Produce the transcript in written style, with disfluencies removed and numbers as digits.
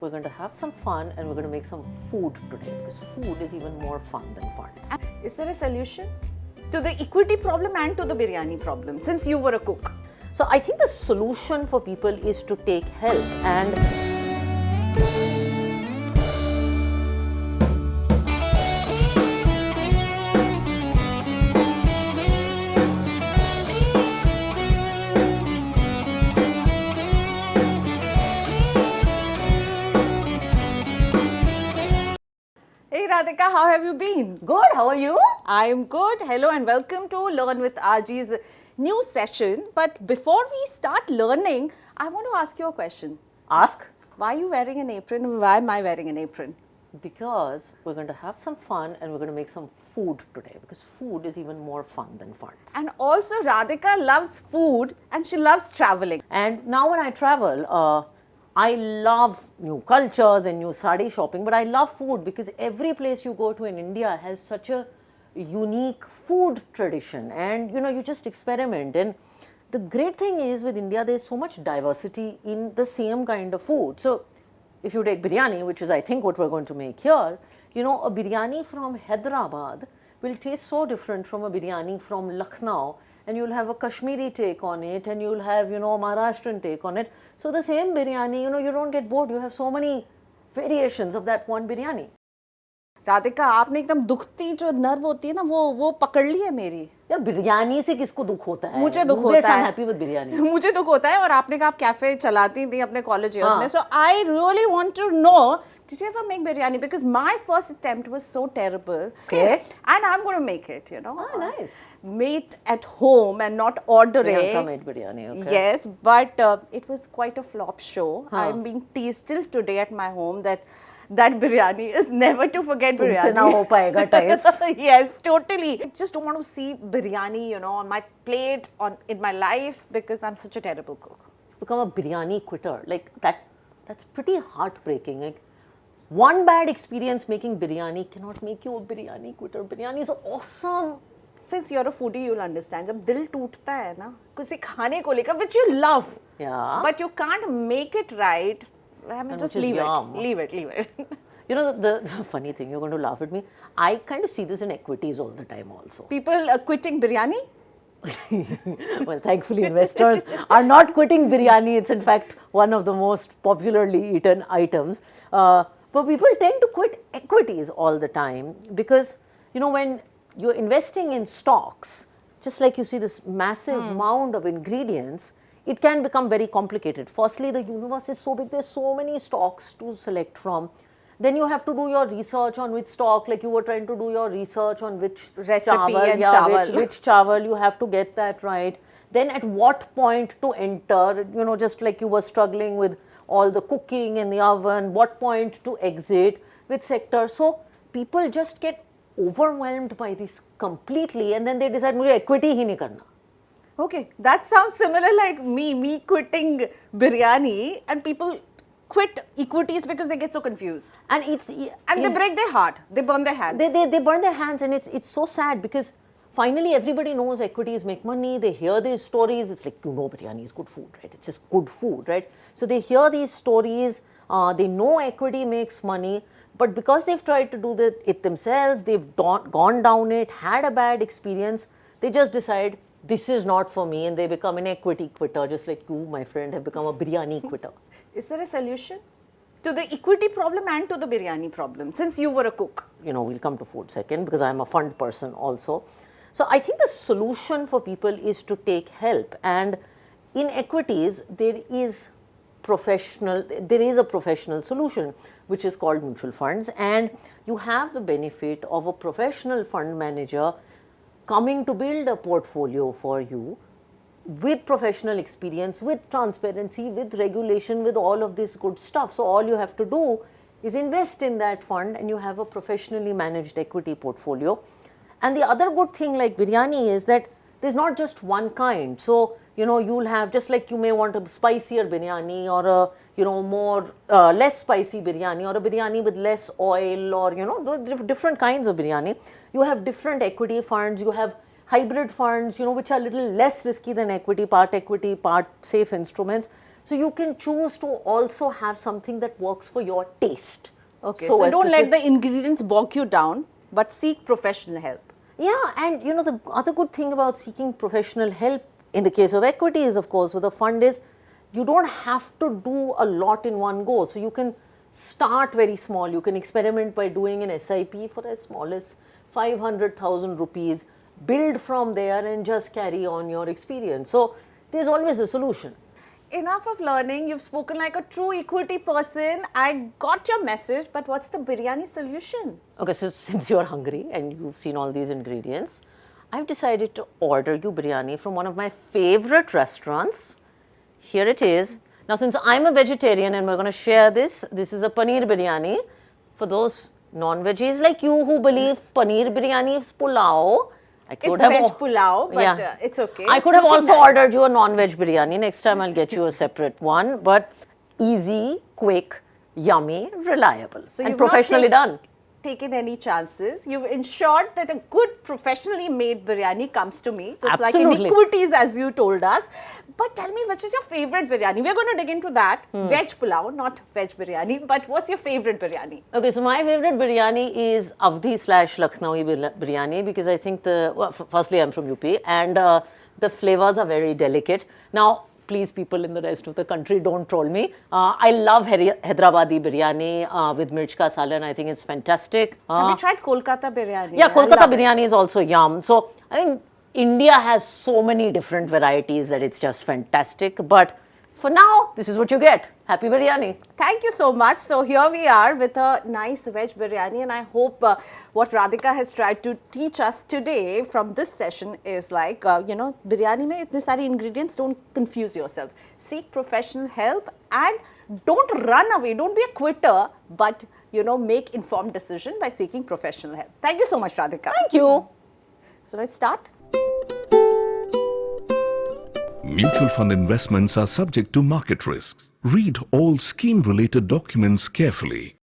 We're going to have some fun and we're going to make some food today because food is even more fun than funds. Is there a solution to the equity problem and to the biryani problem since you were a cook? So I think the solution for people is to take help and Hey Radhika, how have you been? good, how are you? I am good. Hello and welcome to Learn with RG's new session. But before we start learning, I want to ask you a question. Ask. Why are you wearing an apron? Why am I wearing an apron? Because we're going to have some fun and we're going to make some food today because food is even more fun than funds. And also Radhika loves food and she loves traveling. And now when I travel, I love new cultures and new sari shopping, but I love food because every place you go to in India has such a unique food tradition and you just experiment. And the great thing is with India, there's so much diversity in the same kind of food. So if you take biryani, which is I think what we're going to make here, a biryani from Hyderabad will taste so different from a biryani from Lucknow, and you'll have a Kashmiri take on it and you'll have, Maharashtrian take on it. So the same biryani, you don't get bored. You have so many variations of that one biryani. Radhika आपने एकदम दुखती जो nerve होती है ना वो पकड़ ली है मेरी. यार बिरयानी से किसको दुख होता है? मुझे दुख होता है. Happy with biryani. मुझे दुख होता है और आपने कहा आप कैफे चलाती थी अपने कॉलेज ईयर्स में. So I really want to know, did you ever make biryani? Because my first attempt was so terrible. Okay. And I'm going to make it, nice. Made at home and not ordering. Priyanka made biryani, okay. Yes, but it was quite a flop show. I'm being teased till today at my home that biryani is never to forget biryani. तुमसे ना हो पाएगा types. Yes, totally. I just don't want to see biryani, on my plate in my life because I'm such a terrible cook. Become a biryani quitter. Like that's pretty heartbreaking. Like one bad experience making biryani cannot make you a biryani quitter. Biryani is awesome. Since you're a foodie, you'll understand. जब दिल टूटता है ना किसी खाने को लेकर, which you love, but you can't make it right. I mean, just leave it. The funny thing, you're going to laugh at me. I kind of see this in equities all the time also. People quitting biryani? Well, thankfully investors are not quitting biryani. It's in fact one of the most popularly eaten items. But people tend to quit equities all the time because, when you're investing in stocks, just like you see this massive mound of ingredients, it can become very complicated. Firstly, the universe is so big, there's so many stocks to select from. Then you have to do your research on which stock, like you were trying to do your research on which recipe and chawal. Which chawal, you have to get that right. Then at what point to enter, just like you were struggling with all the cooking in the oven, what point to exit, which sector. So people just get overwhelmed by this completely and then they decide, मुझे equity ही नहीं करना. Okay, that sounds similar like me quitting biryani, and people quit equities because they get so confused. And they break their heart. They burn their hands. They burn their hands, and it's so sad because finally everybody knows equities make money. They hear these stories. It's like, biryani is good food, right? It's just good food, right? So they hear these stories. They know equity makes money. But because they've tried to do it themselves, they've gone down it, had a bad experience, they just decide, this is not for me, and they become an equity quitter, just like you, my friend, have become a biryani quitter. Is there a solution to the equity problem and to the biryani problem, since you were a cook? We'll come to food second because I'm a fund person also. So I think the solution for people is to take help, and in equities, there is a professional solution which is called mutual funds, and you have the benefit of a professional fund manager coming to build a portfolio for you with professional experience, with transparency, with regulation, with all of this good stuff. So all you have to do is invest in that fund and you have a professionally managed equity portfolio. And the other good thing like biryani is that there's not just one kind. So, you'll have, just like you may want a spicier biryani or a, less spicy biryani or a biryani with less oil or, different kinds of biryani. You have different equity funds, you have hybrid funds, which are a little less risky than equity, part safe instruments. So you can choose to also have something that works for your taste. Okay, so don't let the ingredients bog you down, but seek professional help. Yeah, and you know, the other good thing about seeking professional help in the case of equities, of course, with a fund is you don't have to do a lot in one go. So you can start very small. You can experiment by doing an SIP for as small as 500,000 rupees, build from there and just carry on your experience. So there's always a solution. Enough of learning. You've spoken like a true equity person. I got your message, but what's the biryani solution? Okay, so since you're hungry and you've seen all these ingredients, I've decided to order you biryani from one of my favorite restaurants. Here it is. Now, since I'm a vegetarian and we're going to share this, this is a paneer biryani. For those non-veggies like you who believe paneer biryani is pulao, It's veg pulao, but it's okay. I could have also ordered you a non-veg biryani. Next time I'll get you a separate one. But easy, quick, yummy, reliable, so and professionally done. Taken any chances. You've ensured that a good professionally made biryani comes to me, just Absolutely. like in Equities, as you told us. But tell me, which is your favorite biryani? We're going to dig into that. Veg pulao, not veg biryani. But what's your favorite biryani? Okay, so my favorite biryani is Avdi/Lucknowi biryani because I think firstly I'm from UP and the flavors are very delicate. Now, please, people in the rest of the country, don't troll me. I love Hyderabadi biryani with mirch ka salan. I think it's fantastic. Have you tried Kolkata biryani? Yeah, Kolkata biryani is also yum. So I think India has so many different varieties that it's just fantastic. But for now, this is what you get. Happy biryani. Thank you so much. So here we are with a nice veg biryani, and I hope what Radhika has tried to teach us today from this session is like, biryani mein itne sare ingredients, don't confuse yourself. Seek professional help and don't run away. Don't be a quitter, but make informed decision by seeking professional help. Thank you so much, Radhika. Thank you. So let's start. Mutual fund investments are subject to market risks. Read all scheme-related documents carefully.